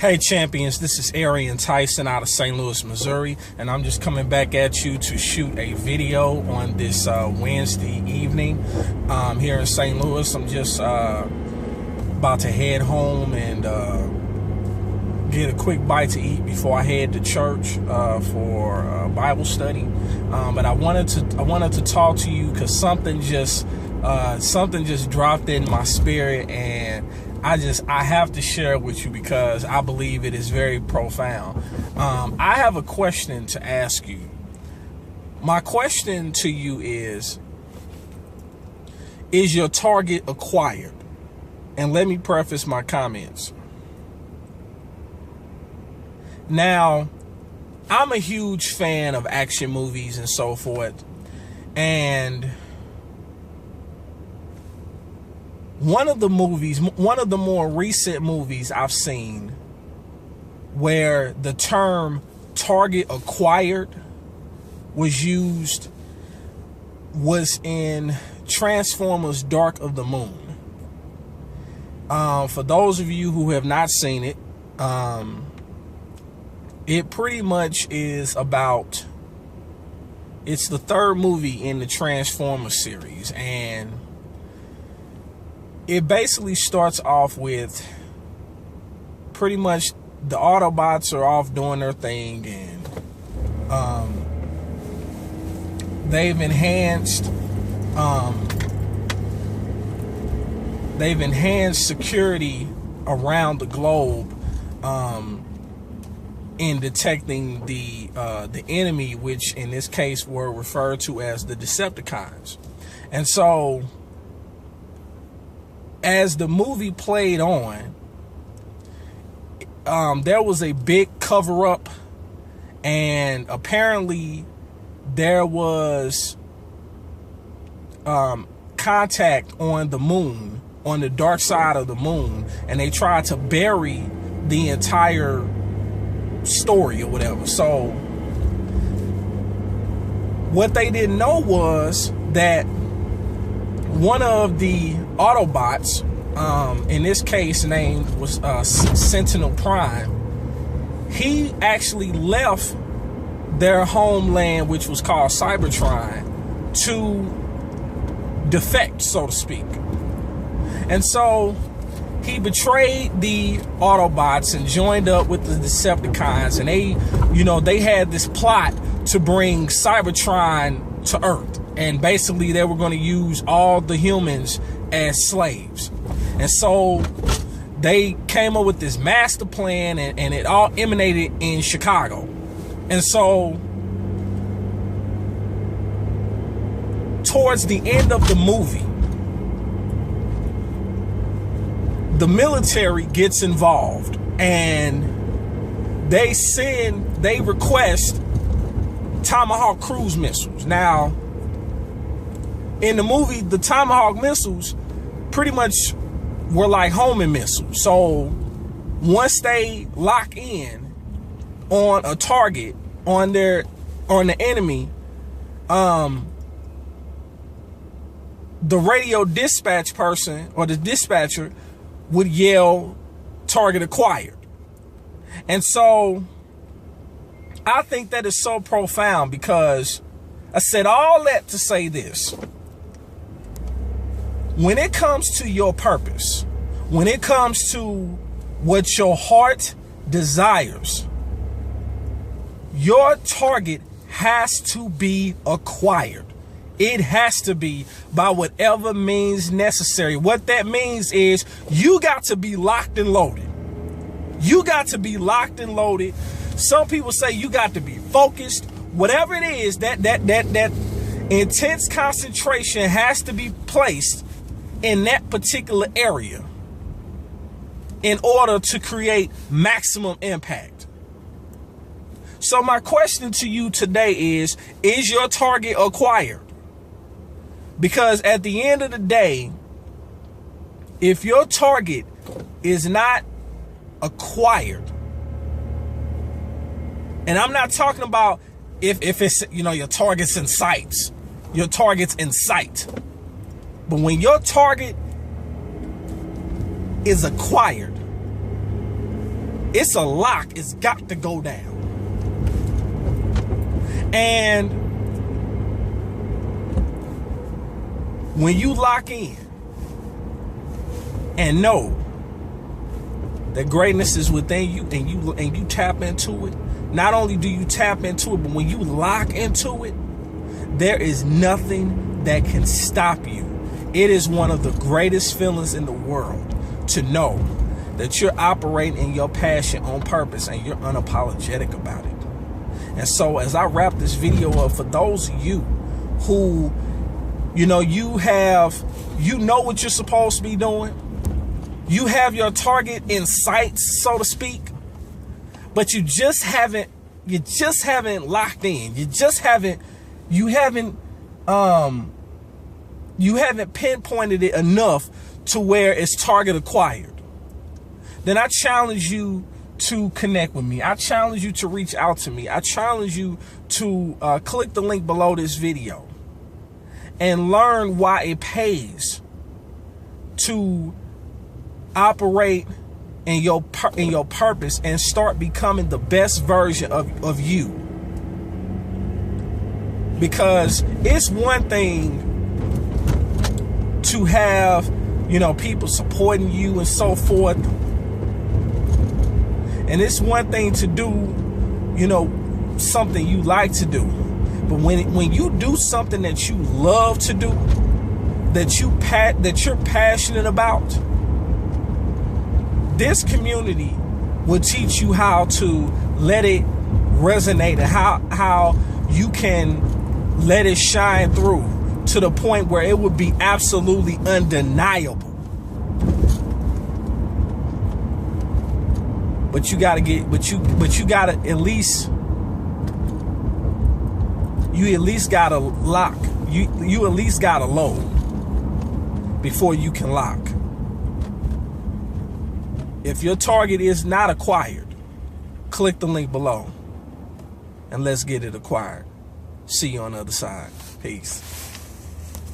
Hey champions, this is Arian Tyson out of St. Louis, Missouri, and I'm just coming back at you to shoot a video on this Wednesday evening here in St. Louis. I'm just about to head home and get a quick bite to eat before I head to church for Bible study. But I wanted to talk to you because something just dropped in my spirit, and I have to share it with you because I believe it is very profound. I have a question to ask you. My question to you is your target acquired? And let me preface my comments. Now, I'm a huge fan of action movies and so forth. And one of the more recent movies I've seen where the term target acquired was used was in Transformers: Dark of the Moon. For those of you who have not seen it, it pretty much is about, it's the third movie in the Transformers series, and it basically starts off with pretty much the Autobots are off doing their thing, and they've enhanced security around the globe in detecting the enemy, which in this case were referred to as the Decepticons. And so as the movie played on, there was a big cover-up, and apparently there was contact on the moon, on the dark side of the moon, and they tried to bury the entire story or whatever. So what they didn't know was that one of the Autobots, in this case named was Sentinel Prime, he actually left their homeland, which was called Cybertron, to defect, so to speak. And so he betrayed the Autobots and joined up with the Decepticons, and they had this plot to bring Cybertron to Earth, and basically they were going to use all the humans as slaves. And so they came up with this master plan, and it all emanated in Chicago. And so towards the end of the movie, the military gets involved, and they request Tomahawk cruise missiles. Now, in the movie, the Tomahawk missiles pretty much were like homing missiles. So once they lock in on a target, on the enemy, the radio dispatch person or the dispatcher would yell, "Target acquired." And so I think that is so profound, because I said all that to say this. When it comes to your purpose, when it comes to what your heart desires, your target has to be acquired. It has to be by whatever means necessary. What that means is you got to be locked and loaded. You got to be locked and loaded. Some people say you got to be focused. Whatever it is, that intense concentration has to be placed in that particular area in order to create maximum impact. So my question to you today is your target acquired? Because at the end of the day, if your target is not acquired, and I'm not talking about if it's, your target's in sights, your target's in sight. But when your target is acquired, It's a lock. It's got to go down. And when you lock in and know that greatness is within you, and you tap into it, not only do you tap into it, but when you lock into it, there is nothing that can stop you. It is one of the greatest feelings in the world to know that you're operating in your passion on purpose and you're unapologetic about it. And so as I wrap this video up, for those of you who, you know what you're supposed to be doing, you have your target in sight, so to speak, but you just haven't locked in. You haven't pinpointed it enough to where it's target acquired. Then I challenge you to connect with me. I challenge you to reach out to me. I challenge you to click the link below this video and learn why it pays to operate in your purpose and start becoming the best version of you. Because it's one thing to have, people supporting you and so forth. And it's one thing to do, something you like to do. But when you do something that you love to do, that you're passionate about, this community will teach you how to let it resonate and how you can let it shine through to the point where it would be absolutely undeniable. But you gotta at least gotta lock. You at least gotta load before you can lock. If your target is not acquired, click the link below and let's get it acquired. See you on the other side. Peace.